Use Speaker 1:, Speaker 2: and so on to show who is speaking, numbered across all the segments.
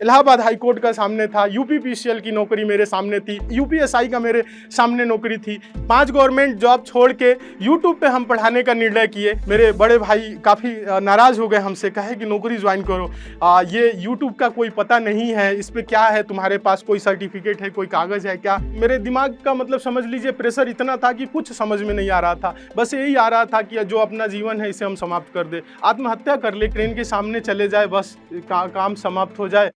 Speaker 1: Allahabad high court का सामने था, यूपीपीसीएल की नौकरी मेरे सामने थी, यूपीएसआई का मेरे सामने नौकरी थी। 5 गवर्नमेंट जॉब छोड़ के यूट्यूब पे हम पढ़ाने का निर्णय किए। मेरे बड़े भाई काफ़ी नाराज़ हो गए हमसे, कहे कि नौकरी ज्वाइन करो, ये यूट्यूब का कोई पता नहीं है, इस पर क्या है, तुम्हारे पास कोई सर्टिफिकेट है, कोई कागज़ है क्या। मेरे दिमाग का मतलब समझ लीजिए प्रेशर इतना था कि कुछ समझ में नहीं आ रहा था। बस यही आ रहा था कि जो अपना जीवन है इसे हम समाप्त कर दे, आत्महत्या कर ले, ट्रेन के सामने चले जाए, बस काम समाप्त हो जाए।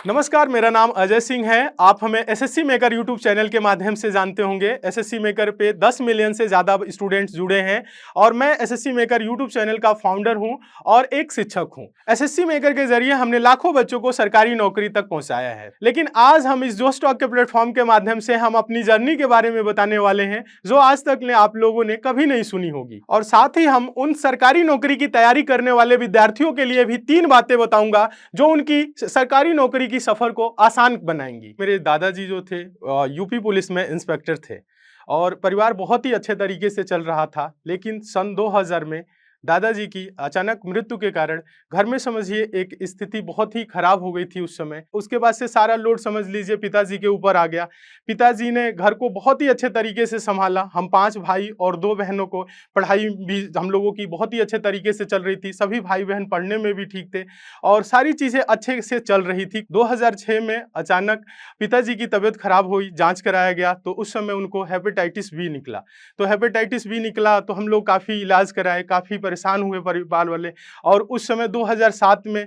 Speaker 1: नमस्कार, मेरा नाम अजय सिंह है। आप हमें एसएससी मेकर यूट्यूब चैनल के माध्यम से जानते होंगे। एसएससी मेकर पे 10 मिलियन से ज़्यादा स्टूडेंट्स जुड़े हैं और मैं एसएससी मेकर यूट्यूब चैनल का फाउंडर हूं और एक शिक्षक हूं। एसएससी मेकर के जरिए हमने लाखों बच्चों को सरकारी नौकरी तक पहुंचाया है। लेकिन आज हम इस जोश टॉक के प्लेटफॉर्म के माध्यम से हम अपनी जर्नी के बारे में बताने वाले हैं जो आज तक आप लोगों ने कभी नहीं सुनी होगी। और साथ ही हम उन सरकारी नौकरी की तैयारी करने वाले विद्यार्थियों के लिए भी 3 बातें बताऊंगा जो उनकी सरकारी नौकरी की सफर को आसान बनाएंगी। मेरे दादाजी जो थे यूपी पुलिस में इंस्पेक्टर थे और परिवार बहुत ही अच्छे तरीके से चल रहा था। लेकिन सन 2000 में दादाजी की अचानक मृत्यु के कारण घर में समझिए एक स्थिति बहुत ही खराब हो गई थी उस समय। उसके बाद से सारा लोड समझ लीजिए पिताजी के ऊपर आ गया। पिताजी ने घर को बहुत ही अच्छे तरीके से संभाला। हम 5 भाई और 2 बहनों को पढ़ाई भी हम लोगों की बहुत ही अच्छे तरीके से चल रही थी। सभी भाई बहन पढ़ने में भी ठीक थे और सारी चीज़ें अच्छे से चल रही थी। 2006 में अचानक पिताजी की तबीयत खराब हुई, जाँच कराया गया तो उस समय उनको हेपेटाइटिस बी निकला। तो हेपेटाइटिस बी निकला तो हम लोग काफ़ी इलाज कराए, काफ़ी परेशान हुए परिवार वाले और उस समय 2007 में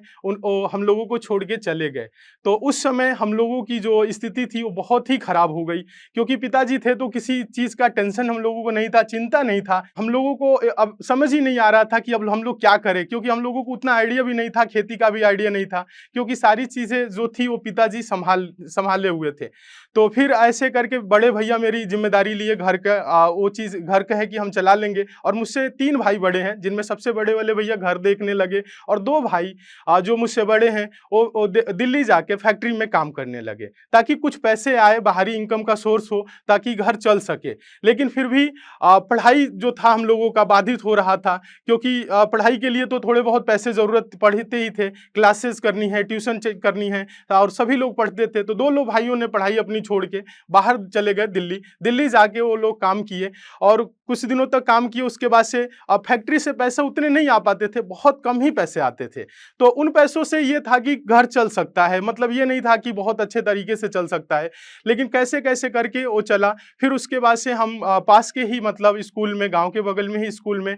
Speaker 1: हम लोगों को छोड़ के चले गए। तो उस समय हम लोगों की जो स्थिति थी वो बहुत ही खराब हो गई क्योंकि पिताजी थे तो किसी चीज़ का टेंशन हम लोगों को नहीं था, चिंता नहीं था। हम लोगों को अब समझ ही नहीं आ रहा था कि अब हम लोग क्या करें, क्योंकि हम लोगों को उतना आइडिया भी नहीं था, खेती का भी आइडिया नहीं था, क्योंकि सारी चीज़ें जो थी वो पिताजी संभाले हुए थे। तो फिर ऐसे करके बड़े भैया मेरी जिम्मेदारी लिए घर का, वो चीज़ घर का है कि हम चला लेंगे और मुझसे 3 भाई बड़े हैं जिनमें सबसे बड़े वाले भैया घर देखने लगे और 2 भाई जो मुझसे बड़े हैं वो दिल्ली जाके फैक्ट्री में काम करने लगे ताकि कुछ पैसे आए, बाहरी इनकम का सोर्स हो ताकि घर चल सके। लेकिन फिर भी पढ़ाई जो था हम लोगों का बाधित हो रहा था क्योंकि पढ़ाई के लिए तो थोड़े बहुत पैसे ज़रूरत पड़ते ही थे, क्लासेस करनी है, ट्यूशन करनी है और सभी लोग पढ़ते थे। तो 2 लोग भाइयों ने पढ़ाई अपनी छोड़ के बाहर चले गए दिल्ली जाके वो लोग काम किए और कुछ दिनों तक काम किए। उसके बाद से फैक्ट्री से पैसे उतने नहीं आ पाते थे, बहुत कम ही पैसे आते थे। तो उन पैसों से ये था कि घर चल सकता है, मतलब ये नहीं था कि बहुत अच्छे तरीके से चल सकता है, लेकिन कैसे कैसे करके वो चला। फिर उसके बाद से हम पास के ही मतलब स्कूल में, गाँव के बगल में ही स्कूल में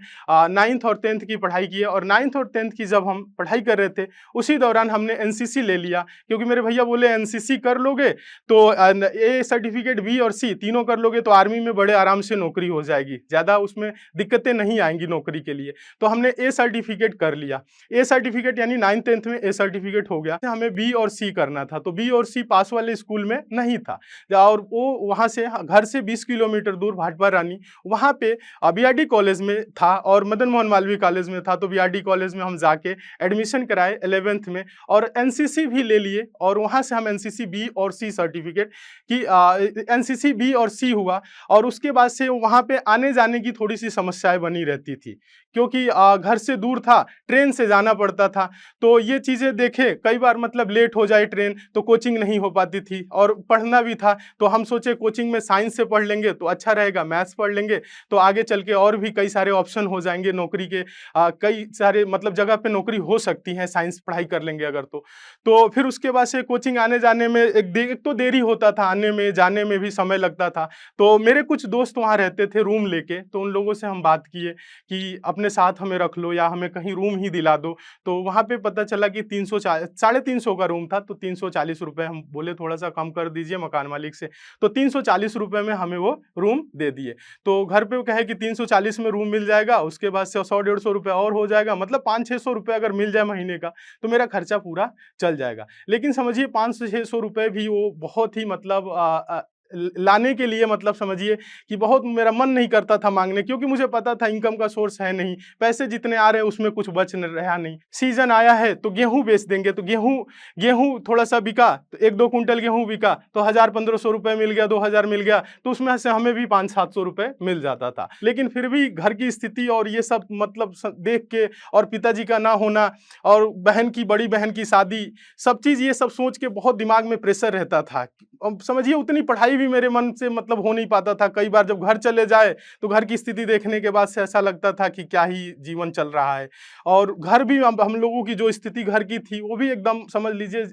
Speaker 1: 9th और 10th की पढ़ाई की और 9th और 10th की जब हम पढ़ाई कर रहे थे उसी दौरान हमने एनसीसी ले लिया क्योंकि मेरे भैया बोले एनसीसी कर लोगे तो ए सर्टिफिकेट बी और सी तीनों कर लोगे तो आर्मी में बड़े आराम से नौकरी हो जाएगी, ज़्यादा उसमें दिक्कतें नहीं आएंगी नौकरी के लिए। तो हमने ए सर्टिफिकेट कर लिया। ए सर्टिफिकेट यानी 9th 10th में ए सर्टिफिकेट हो गया। हमें बी और सी करना था तो बी और सी पास वाले स्कूल में नहीं था और वो वहाँ से घर से 20 किलोमीटर दूर भाटपा रानी वहाँ पे बीआरडी कॉलेज में था और मदन मोहन मालवीय कॉलेज में था। तो बीआरडी कॉलेज में हम जाके एडमिशन कराए 11th में और एनसीसी भी ले लिए और वहाँ से हम एनसीसी बी और सी सर्टिफिकेट की एनसीसी बी और सी हुआ। और उसके बाद से वहाँ पे आने जाने की थोड़ी सी समस्याएं बनी रहती थी क्योंकि घर से दूर था, ट्रेन से जाना पड़ता था। तो ये चीज़ें देखे कई बार मतलब लेट हो जाए ट्रेन तो कोचिंग नहीं हो पाती थी और पढ़ना भी था तो हम सोचे कोचिंग में साइंस से पढ़ लेंगे तो अच्छा रहेगा, मैथ्स पढ़ लेंगे तो आगे चल के और भी कई सारे ऑप्शन हो जाएंगे नौकरी के, कई सारे मतलब जगह पे नौकरी हो सकती है साइंस पढ़ाई कर लेंगे अगर तो फिर उसके बाद से कोचिंग आने जाने में एक तो देरी होता था, आने में जाने में भी समय लगता था। तो मेरे कुछ दोस्त वहाँ रहते थे रूम लेके, तो उन लोगों से हम बात किए कि अपने साथ हमें रख लो या हमें कहीं रूम ही दिला दो। तो वहाँ पे पता चला कि 350 का रूम था तो 340 रुपये, हम बोले थोड़ा सा कम कर दीजिए मकान मालिक से, तो 340 रुपये में हमें वो रूम दे दिए। तो घर पे वो कहे कि 340 में रूम मिल जाएगा, उसके बाद से 100-150 रुपये और हो जाएगा, मतलब 500-600 रुपये अगर मिल जाए महीने का तो मेरा खर्चा पूरा चल जाएगा। लेकिन समझिए 500-600 रुपये भी वो बहुत ही मतलब लाने के लिए मतलब समझिए कि बहुत मेरा मन नहीं करता था मांगने, क्योंकि मुझे पता था इनकम का सोर्स है नहीं, पैसे जितने आ रहे हैं उसमें कुछ बच रहा नहीं। सीजन आया है तो गेहूं बेच देंगे, तो गेहूं गेहूं थोड़ा सा बिका तो 1-2 कुंटल गेहूं बिका तो 1000-1500 रुपए मिल गया, 2000 मिल गया, तो उसमें से हमें भी 500-700 रुपए मिल जाता था। लेकिन फिर भी घर की स्थिति और ये सब मतलब देख के, और पिताजी का ना होना, और बहन की, बड़ी बहन की शादी, सब चीज़ ये सब सोच के बहुत दिमाग में प्रेशर रहता था। अब समझिए उतनी पढ़ाई भी मेरे मन से मतलब हो नहीं पाता था। कई बार जब घर चले जाए तो घर की स्थिति देखने के बाद से ऐसा लगता था कि क्या ही जीवन चल रहा है। और घर भी हम लोगों की जो स्थिति घर की थी वो भी एकदम समझ लीजिए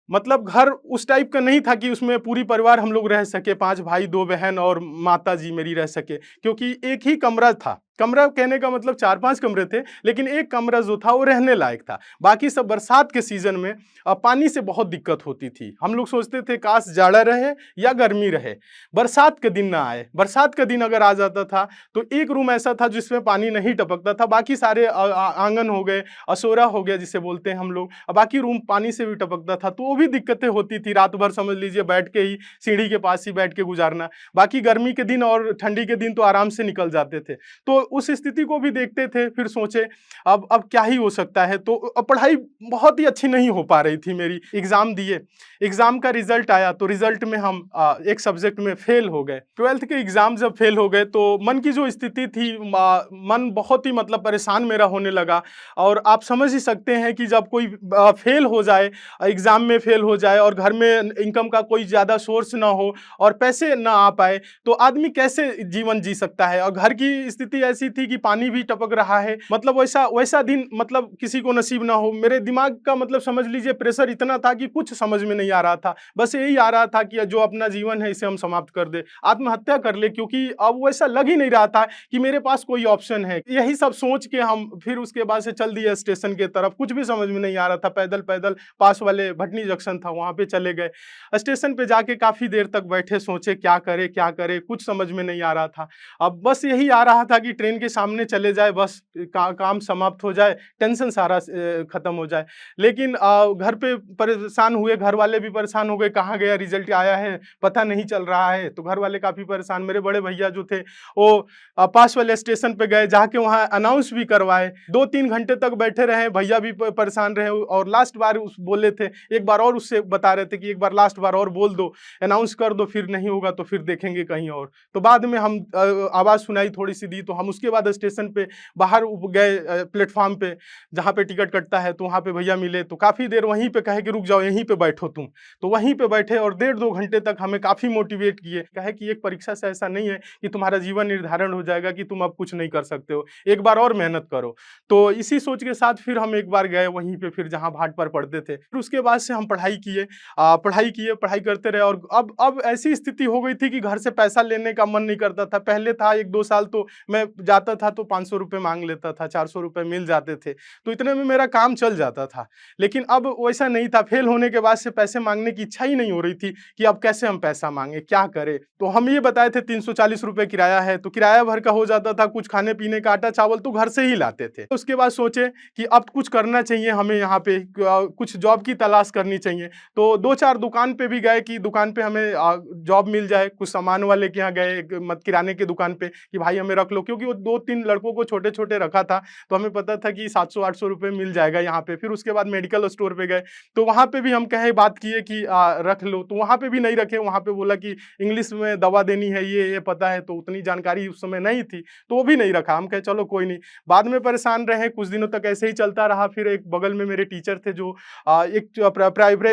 Speaker 1: मतलब घर उस टाइप का नहीं था कि उसमें पूरी परिवार हम लोग रह सके, 5 भाई 2 बहन और माताजी मेरी रह सके, क्योंकि एक ही कमरा था। कमरा कहने का मतलब 4-5 कमरे थे, लेकिन एक कमरा जो था वो रहने लायक था। बाकी सब बरसात के सीज़न में पानी से बहुत दिक्कत होती थी। हम लोग सोचते थे काश जाड़ा रहे या गर्मी रहे, बरसात के दिन ना आए। बरसात का दिन अगर आ जाता था तो एक रूम ऐसा था जिसमें पानी नहीं टपकता था, बाकी सारे आंगन हो गए, असोरा हो गया जिसे बोलते हैं हम लोग, बाकी रूम पानी से भी टपकता था, तो वो भी दिक्कतें होती थी। रात भर समझ लीजिए बैठ के ही सीढ़ी के पास ही बैठ के गुजारना। बाकी गर्मी के दिन और ठंडी के दिन तो आराम से निकल जाते थे। तो उस स्थिति को भी देखते थे, फिर सोचे अब क्या ही हो सकता है। तो पढ़ाई बहुत ही अच्छी नहीं हो पा रही थी मेरी। एग्जाम दिए, एग्जाम का रिजल्ट आया तो रिजल्ट में हम एक सब्जेक्ट में फेल हो गए। 12th के एग्जाम जब फेल हो गए तो मन की जो स्थिति थी, मन बहुत ही मतलब परेशान मेरा होने लगा। और आप समझ ही सकते हैं कि जब कोई फेल हो जाए, एग्जाम में फेल हो जाए और घर में इनकम का कोई ज़्यादा सोर्स ना हो और पैसे ना आ पाए, तो आदमी कैसे जीवन जी सकता है। और घर की स्थिति ऐसी थी कि पानी भी टपक रहा है, मतलब वैसा वैसा दिन मतलब किसी को नसीब ना हो। मेरे दिमाग का मतलब समझ लीजिए प्रेशर इतना था कि कुछ समझ में नहीं आ रहा था। बस यही आ रहा था कि जो अपना जीवन है इसे हम समाप्त कर दे, आत्महत्या कर ले, क्योंकि अब वैसा लग ही नहीं रहा था कि मेरे पास कोई ऑप्शन है। यही सब सोच के हम फिर उसके बाद से चल दिए स्टेशन के तरफ। कुछ भी समझ में नहीं आ रहा था, पैदल पैदल पास वाले भटनी जंक्शन था वहाँ पे चले गए। स्टेशन पे जाके काफ़ी देर तक बैठे, सोचे क्या करे, कुछ समझ में नहीं आ रहा था। अब बस यही आ रहा था कि ट्रेन के सामने चले जाए, बस काम समाप्त हो जाए, टेंशन सारा खत्म हो जाए। लेकिन घर पे परेशान हुए, घर वाले भी परेशान हो गए, कहाँ गया, रिजल्ट आया है पता नहीं चल रहा है। तो घर वाले काफ़ी परेशान। मेरे बड़े भैया जो थे वो पास वाले स्टेशन पे गए, जाके वहाँ अनाउंस भी करवाए। 2-3 घंटे तक बैठे रहे, भैया भी परेशान रहे। और लास्ट बार उस बोले थे, एक बार और उससे बता रहे थे कि एक बार लास्ट बार और बोल दो, अनाउंस कर दो, फिर नहीं होगा तो फिर देखेंगे कहीं और। तो बाद में हम आवाज़ सुनाई थोड़ी सी दी, तो हम उसके बाद स्टेशन पे बाहर गए, प्लेटफॉर्म पे जहाँ पे टिकट कटता है, तो वहाँ पे भैया मिले। तो काफ़ी देर वहीं पे कहे कि रुक जाओ, यहीं पे बैठो तुम। तो वहीं पे बैठे और 1.5-2 घंटे तक हमें काफ़ी मोटिवेट किए। कहे कि एक परीक्षा से ऐसा नहीं है कि तुम्हारा जीवन निर्धारण हो जाएगा कि तुम अब कुछ नहीं कर सकते हो, एक बार और मेहनत करो। तो इसी सोच के साथ फिर हम एक बार गए वहीं पे, फिर जहाँ भाट पर पढ़ते थे। फिर उसके बाद से हम पढ़ाई करते रहे। और अब ऐसी स्थिति हो गई थी कि घर से पैसा लेने का मन नहीं करता था। पहले था 1-2 साल तो मैं जाता था तो 500 रुपए मांग लेता था, 400 रुपए मिल जाते थे, तो इतने में मेरा काम चल जाता था। लेकिन अब वैसा नहीं था। फेल होने के बाद से पैसे मांगने की इच्छा ही नहीं हो रही थी कि अब कैसे हम पैसा मांगे, क्या करें। तो हम ये बताए थे 340 रुपए किराया है, तो किराया भर का हो जाता था, कुछ खाने पीने का आटा चावल तो घर से ही लाते थे। उसके बाद सोचे कि अब कुछ करना चाहिए हमें, यहाँ पे कुछ जॉब की तलाश करनी चाहिए। तो 2-4 दुकान पे भी गए कि दुकान पे हमें जॉब मिल जाए। कुछ सामान वाले के यहाँ गए, किराने की दुकान पे, कि भाई हमें रख लो, क्योंकि वो 2-3 लड़कों को छोटे छोटे रखा था, तो हमें पता था कि 700-800 रुपये मिल जाएगा यहाँ पे। फिर उसके बाद मेडिकल स्टोर पे गए, तो वहाँ पे भी हम कहे बात किए कि रख लो, तो वहाँ पे भी नहीं रखे। वहाँ पे बोला कि इंग्लिश में दवा देनी है, ये पता है, तो उतनी जानकारी उस समय नहीं थी, तो वो भी नहीं रखा। हम कहे चलो कोई नहीं। बाद में परेशान रहे, कुछ दिनों तक ऐसे ही चलता रहा। फिर एक बगल में मेरे टीचर थे जो एक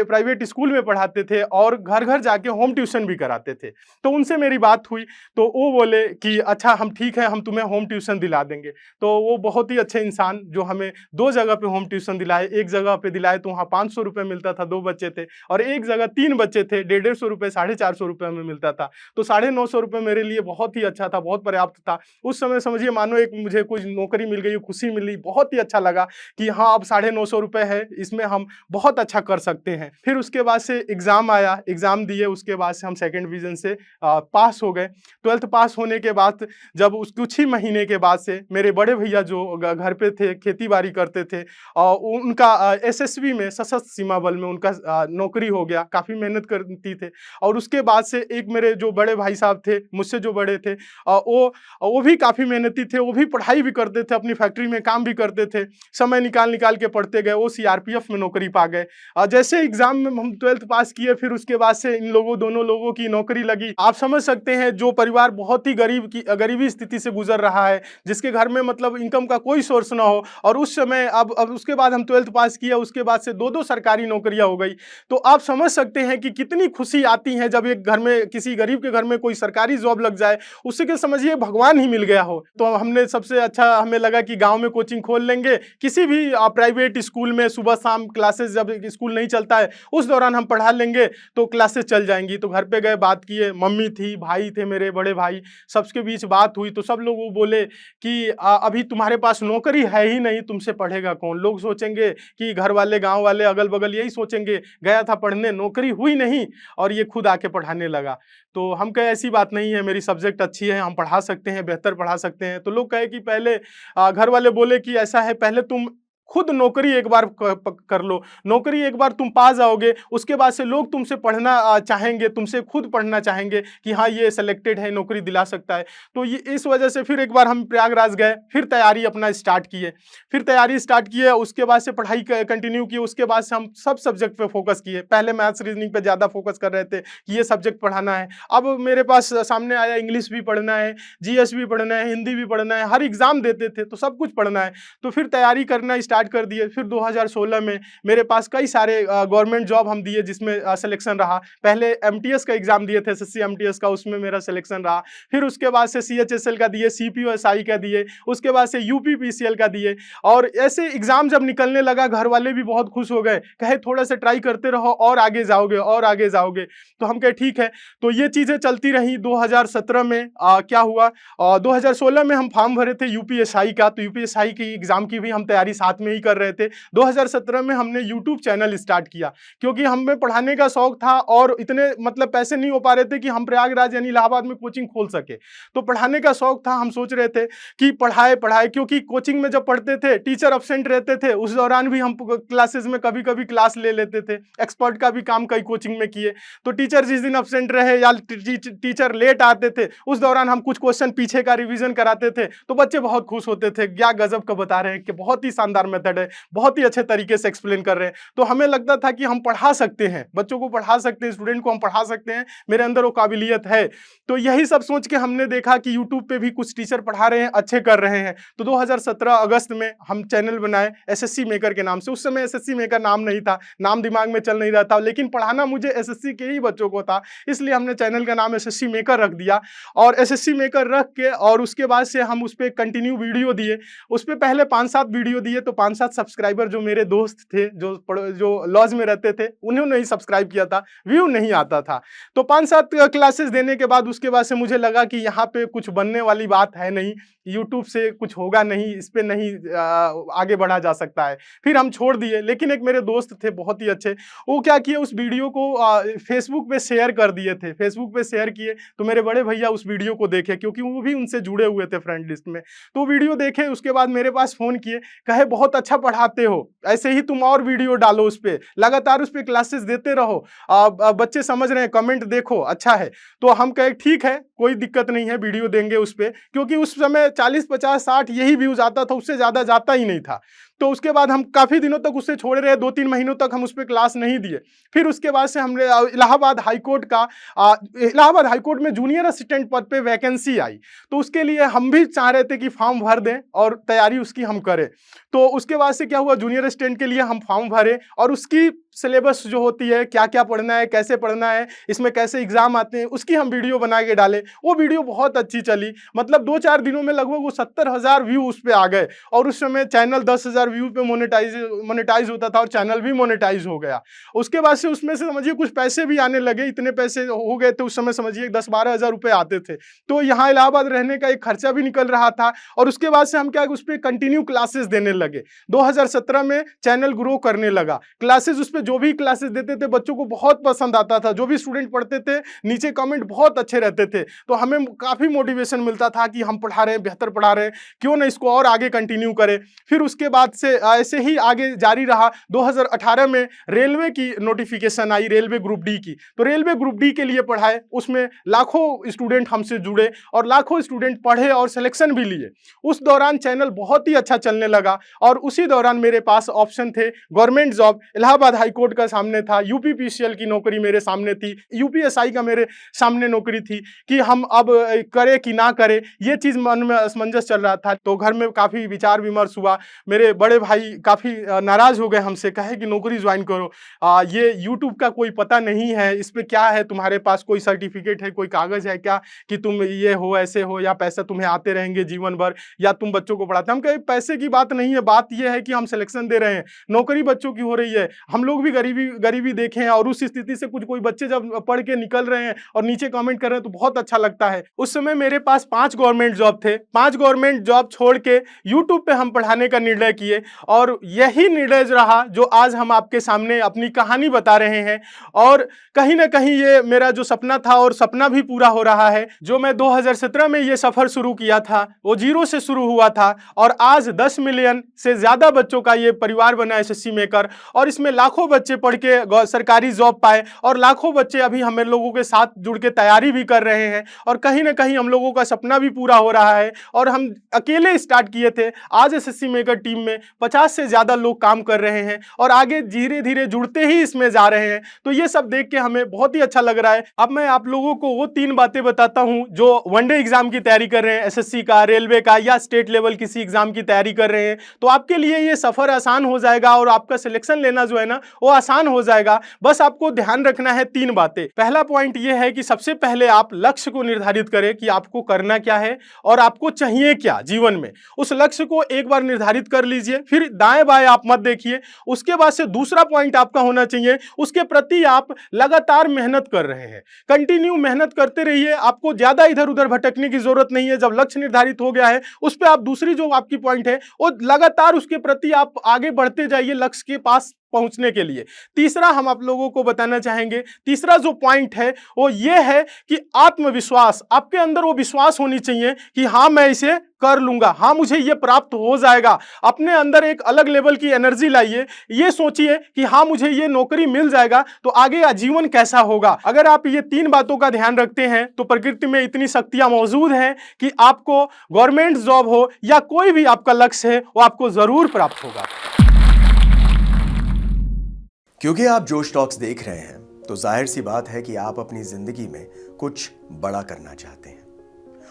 Speaker 1: प्राइवेट स्कूल में पढ़ाते थे और घर घर जाके होम ट्यूशन भी कराते थे। तो उनसे मेरी बात हुई, तो वो बोले कि अच्छा हम ठीक है, हम तुम्हें होम ट्यूशन दिला देंगे। तो वो बहुत ही अच्छे इंसान जो हमें 2 जगह पे होम ट्यूशन दिलाए। एक जगह पे दिलाए तो वहाँ 500 रुपये मिलता था, 2 बच्चे थे, और एक जगह 3 बच्चे थे, 150 रुपये, 450 रुपये में मिलता था। तो 950 रुपये मेरे लिए बहुत ही अच्छा था, बहुत पर्याप्त था। उस समय समझिए मानो एक मुझे कुछ नौकरी मिल गई, खुशी मिली, बहुत ही अच्छा लगा कि हाँ अब 950 रुपये है, इसमें हम बहुत अच्छा कर सकते हैं। फिर उसके बाद से एग्ज़ाम आया, एग्ज़ाम दिए, उसके बाद से हम सेकंड डिवीज़न से पास हो गए। 12th पास होने के बाद जब उस कुछ ही महीने के बाद से मेरे बड़े भैया जो घर पे थे, खेती बाड़ी करते थे, उनका एसएसबी में, सशस्त्र सीमा बल में उनका नौकरी हो गया। काफ़ी मेहनत करती थे। और उसके बाद से एक मेरे जो बड़े भाई साहब थे, मुझसे जो बड़े थे, वो भी काफ़ी मेहनती थे। वो भी पढ़ाई भी करते थे, अपनी फैक्ट्री में काम भी करते थे, समय निकाल निकाल के पढ़ते गए। वो सीआरपीएफ में नौकरी पा गए। जैसे एग्जाम में हम 12th पास किए, फिर उसके बाद से इन दोनों लोगों की नौकरी लगी। आप समझ सकते हैं, जो परिवार बहुत ही गरीबी स्थिति से गुजर रहा है, जिसके घर में मतलब इनकम का कोई सोर्स ना हो, और उस समय अब उसके बाद हम 12th पास किया, उसके बाद से दो सरकारी नौकरियां हो गई। तो आप समझ सकते हैं कि कितनी खुशी आती है जब एक घर में, किसी गरीब के घर में कोई सरकारी जॉब लग जाए, उससे के समझिए भगवान ही मिल गया हो। तो हमने सबसे अच्छा हमें लगा कि गांव में कोचिंग खोल लेंगे, किसी भी प्राइवेट स्कूल में सुबह शाम क्लासेस, जब स्कूल नहीं चलता है उस दौरान हम पढ़ा लेंगे तो क्लासेस चल जाएंगी। तो घर पे गए, बात किए, मम्मी थी, भाई थे, मेरे बड़े भाई, सबके बीच बात हुई। तो सब लोग वो बोले कि अभी तुम्हारे पास नौकरी है ही नहीं, तुमसे पढ़ेगा कौन। लोग सोचेंगे कि घर वाले, गांव वाले, अगल बगल यही सोचेंगे, गया था पढ़ने, नौकरी हुई नहीं और ये खुद आके पढ़ाने लगा। तो हम कहे ऐसी बात नहीं है, मेरी सब्जेक्ट अच्छी है, हम पढ़ा सकते हैं, बेहतर पढ़ा सकते हैं। तो लोग कहे कि पहले घर वाले बोले कि ऐसा है, पहले तुम खुद नौकरी एक बार कर लो, नौकरी एक बार तुम पा जाओगे, उसके बाद से लोग तुमसे पढ़ना चाहेंगे, तुमसे खुद पढ़ना चाहेंगे कि हाँ ये सिलेक्टेड है, नौकरी दिला सकता है। तो ये इस वजह से फिर एक बार हम प्रयागराज गए, फिर तैयारी अपना स्टार्ट किए, उसके बाद से पढ़ाई कंटिन्यू की। उसके बाद से हम सब सब्जेक्ट पे फोकस किए। पहले मैथ्स रीजनिंग पे ज़्यादा फोकस कर रहे थे कि ये सब्जेक्ट पढ़ाना है। अब मेरे पास सामने आया, इंग्लिश भी पढ़ना है, जीएस भी पढ़ना है, हिंदी भी पढ़ना है, हर एग्जाम देते थे तो सब कुछ पढ़ना है। तो फिर तैयारी करना स्टार्ट कर दिए। फिर 2016 में मेरे पास कई सारे गवर्नमेंट जॉब हम दिए, जिसमें सिलेक्शन रहा। पहले एमटीएस का एग्जाम दिए थे, एसएससी एमटीएस का, उसमें मेरा सिलेक्शन रहा। फिर उसके बाद से सीएचएसएल का दिए, सीपीओएसआई का दिए, उसके बाद से यूपीपीसीएल का दिए। और ऐसे एग्जाम जब निकलने लगा, घर वाले भी बहुत खुश हो गए, कहे थोड़ा सा ट्राई करते रहो और आगे जाओगे और आगे जाओगे। तो हम कहे ठीक है। तो ये चीजें चलती रही। 2017 में क्या हुआ, 2016 में हम फॉर्म भरे थे यूपीएसआई का, तो यूपीएसआई की एग्जाम की भी हम तैयारी साथ में ही कर रहे थे। 2017 में हमने यूट्यूब चैनल स्टार्ट किया, क्योंकि हमें पढ़ाने का शौक था और इतने मतलब पैसे नहीं हो पा रहे थे कि हम प्रयागराज यानी इलाहाबाद में कोचिंग खोल सके। तो पढ़ाने का शौक था, हम सोच रहे थे कि पढ़ाए, क्योंकि कोचिंग में जब पढ़ते थे टीचर अब्सेंट रहते थे, उस दौरान भी हम क्लासेस में कभी कभी क्लास ले लेते थे। एक्सपर्ट का भी काम कई कोचिंग में किए। तो टीचर जिस दिन अब्सेंट रहे या टीचर लेट आते थे, उस दौरान हम कुछ क्वेश्चन पीछे का रिवीजन कराते थे। तो बच्चे बहुत खुश होते थे, क्या गजब का बता रहे हैं, कि बहुत ही शानदार मेथड है, बहुत ही अच्छे तरीके से एक्सप्लेन कर रहे हैं। तो हमें लगता था कि हम पढ़ा सकते हैं, बच्चों को पढ़ा सकते हैं, स्टूडेंट को हम पढ़ा सकते हैं, मेरे अंदर वो काबिलियत है। तो यही सब सोच के हमने देखा कि यूट्यूब पे भी कुछ टीचर पढ़ा रहे हैं, अच्छे कर रहे हैं। तो 2017 अगस्त में हम चैनल बनाए एसएससी मेकर के नाम से। उस समय एसएससी मेकर नाम नहीं था, नाम दिमाग में चल नहीं रहा था, लेकिन पढ़ाना मुझे एसएससी के ही बच्चों को था, इसलिए हमने चैनल का नाम एसएससी मेकर रख दिया। और एसएससी मेकर रख के और उसके बाद से हम उस पर कंटिन्यू वीडियो दिए। उस पर पहले 5-7 वीडियो दिए, तो 5-7 सब्सक्राइबर जो मेरे दोस्त थे, जो लॉज में रहते थे, उन्होंने ही सब्सक्राइब किया था, व्यू नहीं आता था। तो 5-7 क्लासेस देने के बाद उसके बाद से मुझे लगा कि यहाँ पे कुछ बनने वाली बात है नहीं, यूट्यूब से कुछ होगा नहीं, इस पे नहीं आगे बढ़ा जा सकता है। फिर हम छोड़ दिए। लेकिन एक मेरे दोस्त थे बहुत ही अच्छे, वो क्या किए, उस वीडियो को फेसबुक पे शेयर कर दिए थे। फेसबुक पे शेयर किए तो मेरे बड़े भैया उस वीडियो को देखे, क्योंकि वो भी उनसे जुड़े हुए थे फ्रेंड लिस्ट में। तो वीडियो देखे, उसके बाद मेरे पास फोन किए, कहे बहुत अच्छा पढ़ाते हो, ऐसे ही तुम और वीडियो डालो, उस पर लगातार उस पर क्लासेस देते रहो, बच्चे समझ रहे हैं, कमेंट देखो, अच्छा है। तो हम कहे ठीक है, कोई दिक्कत नहीं है, वीडियो देंगे उस पर, क्योंकि उस समय 40, 50, 60 यही व्यूज आता था, उससे ज़्यादा जाता ही नहीं था। तो उसके बाद हम काफ़ी दिनों तक उससे छोड़े रहे, 2-3 महीनों तक हम उस पर क्लास नहीं दिए। फिर उसके बाद से हमने इलाहाबाद हाईकोर्ट में जूनियर असिस्टेंट पद पे वैकेंसी आई, तो उसके लिए हम भी चाह रहे थे कि फॉर्म भर दें और तैयारी उसकी हम करें। तो उसके बाद से क्या हुआ, जूनियर असिस्टेंट के लिए हम फॉर्म भरे और उसकी सिलेबस जो होती है, क्या क्या पढ़ना है, कैसे पढ़ना है, इसमें कैसे एग्जाम आते हैं, उसकी हम वीडियो बना के डाले। वो वीडियो बहुत अच्छी चली, मतलब 2-4 दिनों में लगभग वो 70,000 व्यू उस पर आ गए। और उस समय चैनल 10,000 1000 व्यू पे मोनेटाइज होता था और चैनल भी मोनेटाइज हो गया। उसके बाद से उसमें से समझिए कुछ पैसे भी आने लगे, इतने पैसे हो गए थे उस समय, समझिए 10-12 हज़ार रुपए आते थे। तो यहाँ इलाहाबाद रहने का एक खर्चा भी निकल रहा था और उसके बाद से हम क्या उस पे कंटिन्यू क्लासेस देने लगे। 2017 में चैनल ग्रो करने लगा। क्लासेस उस पे जो भी क्लासेस देते थे बच्चों को बहुत पसंद आता था। जो भी स्टूडेंट पढ़ते थे नीचे कमेंट बहुत अच्छे रहते थे। तो हमें काफ़ी मोटिवेशन मिलता था कि हम पढ़ा रहे हैं, बेहतर पढ़ा रहे हैं, क्यों ना इसको और आगे कंटिन्यू करें। फिर उसके बाद से ऐसे ही आगे जारी रहा। 2018 में रेलवे की नोटिफिकेशन आई, रेलवे ग्रुप डी की। तो रेलवे ग्रुप डी के लिए पढ़ाए, उसमें लाखों स्टूडेंट हमसे जुड़े और लाखों स्टूडेंट पढ़े और सिलेक्शन भी लिए। उस दौरान चैनल बहुत ही अच्छा चलने लगा और उसी दौरान मेरे पास ऑप्शन थे government job, Allahabad high court का सामने था, यूपीपीसीएल की नौकरी मेरे सामने थी, यूपीएसआई का मेरे सामने नौकरी थी कि हम अब करें कि ना करें, ये चीज़ मन में असमंजस चल रहा था। तो घर में काफ़ी विचार विमर्श हुआ। मेरे बड़े भाई काफ़ी नाराज़ हो गए हमसे, कहे कि नौकरी ज्वाइन करो, ये यूट्यूब का कोई पता नहीं है, इस पे क्या है, तुम्हारे पास कोई सर्टिफिकेट है, कोई कागज़ है क्या कि तुम ये हो, ऐसे हो, या पैसा तुम्हें आते रहेंगे जीवन भर, या तुम बच्चों को पढ़ाते। हम कहे पैसे की बात नहीं है, बात ये है कि हम सिलेक्शन दे रहे हैं, नौकरी बच्चों की हो रही है। हम लोग भी गरीबी देखे हैं और उस स्थिति से कोई बच्चे जब पढ़ के निकल रहे हैं और नीचे कमेंट कर रहे हैं तो बहुत अच्छा लगता है। उस समय मेरे पास 5 गवर्नमेंट जॉब थे। 5 गवर्नमेंट जॉब छोड़ के यूट्यूब पे हम पढ़ाने का निर्णय किए और यही निर्णय रहा जो आज हम आपके सामने अपनी कहानी बता रहे हैं। और कहीं ना कहीं ये मेरा जो सपना था और सपना भी पूरा हो रहा है। जो मैं 2017 में ये सफर शुरू किया था वो 0 से शुरू हुआ था और आज 10 मिलियन से ज्यादा बच्चों का ये परिवार बना एसएससी मेकर, और इसमें लाखों बच्चे पढ़ के सरकारी जॉब पाए और लाखों बच्चे अभी हम लोगों के साथ जुड़ के तैयारी भी कर रहे हैं और कहीं ना कहीं हम लोगों का सपना भी पूरा हो रहा है। और हम अकेले स्टार्ट किए थे, आज एसएससी मेकर टीम में 50 से ज्यादा लोग काम कर रहे हैं और आगे धीरे धीरे जुड़ते ही इसमें जा रहे हैं। तो ये सब देख के हमें बहुत ही अच्छा लग रहा है। अब मैं आप लोगों को वो 3 बातें बताता हूं जो वनडे एग्जाम की तैयारी कर रहे हैं, एसएससी का, रेलवे का या स्टेट लेवल किसी एग्जाम की तैयारी कर रहे हैं, तो आपके लिए ये सफर आसान हो जाएगा और आपका सिलेक्शन लेना जो है ना वो आसान हो जाएगा। बस आपको ध्यान रखना है 3 बातें। पहला पॉइंट ये है कि सबसे पहले आप लक्ष्य को निर्धारित करें कि आपको करना क्या है और आपको चाहिए क्या जीवन में। उस लक्ष्य को एक बार निर्धारित कर लीजिए, फिर दाएं बाएं आप मत देखिए। उसके बाद से दूसरा पॉइंट आपका होना चाहिए, उसके प्रति आप लगातार मेहनत कर रहे हैं, कंटिन्यू मेहनत करते रहिए। आपको ज्यादा इधर उधर भटकने की जरूरत नहीं है। जब लक्ष्य निर्धारित हो गया है उस पर आप दूसरी जो आपकी पॉइंट है वो लगातार उसके प्रति आप आगे बढ़ते जाइए लक्ष्य के पास पहुंचने के लिए। तीसरा हम आप लोगों को बताना चाहेंगे, तीसरा जो पॉइंट है वो ये है कि आत्मविश्वास, आपके अंदर वो विश्वास होनी चाहिए कि हाँ मैं इसे कर लूंगा, हाँ मुझे ये प्राप्त हो जाएगा। अपने अंदर एक अलग लेवल की एनर्जी लाइए, ये सोचिए कि हाँ मुझे ये नौकरी मिल जाएगा तो आगे आजीवन कैसा होगा। अगर आप ये 3 बातों का ध्यान रखते हैं तो प्रकृति में इतनी शक्तियां मौजूद हैं कि आपको गवर्नमेंट जॉब हो या कोई भी आपका लक्ष्य है वो आपको जरूर प्राप्त होगा।
Speaker 2: क्योंकि आप जोश टॉक्स देख रहे हैं तो जाहिर सी बात है कि आप अपनी जिंदगी में कुछ बड़ा करना चाहते हैं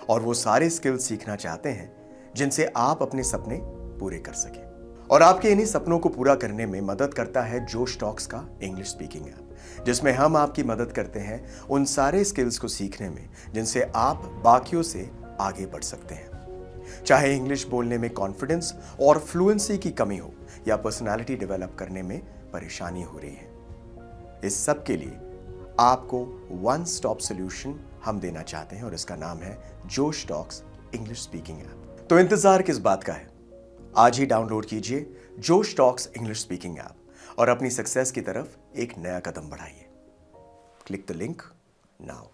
Speaker 2: और वो सारे स्किल्स सीखना चाहते हैं जिनसे आप अपने सपने पूरे कर सकें। और आपके इन्हीं सपनों को पूरा करने में मदद करता है जोश टॉक्स का इंग्लिश स्पीकिंग ऐप, जिसमें हम आपकी मदद करते हैं उन सारे स्किल्स को सीखने में जिनसे आप बाकियों से आगे बढ़ सकते हैं। चाहे इंग्लिश बोलने में कॉन्फिडेंस और फ्लुएंसी की कमी हो या पर्सनालिटी डेवलप करने में परेशानी हो रही है, इस सब के लिए आपको वन स्टॉप सॉल्यूशन हम देना चाहते हैं और इसका नाम है जोश टॉक्स इंग्लिश स्पीकिंग ऐप। तो इंतजार किस बात का है, आज ही डाउनलोड कीजिए जोश टॉक्स इंग्लिश स्पीकिंग ऐप और अपनी सक्सेस की तरफ एक नया कदम बढ़ाइए। Click the link now.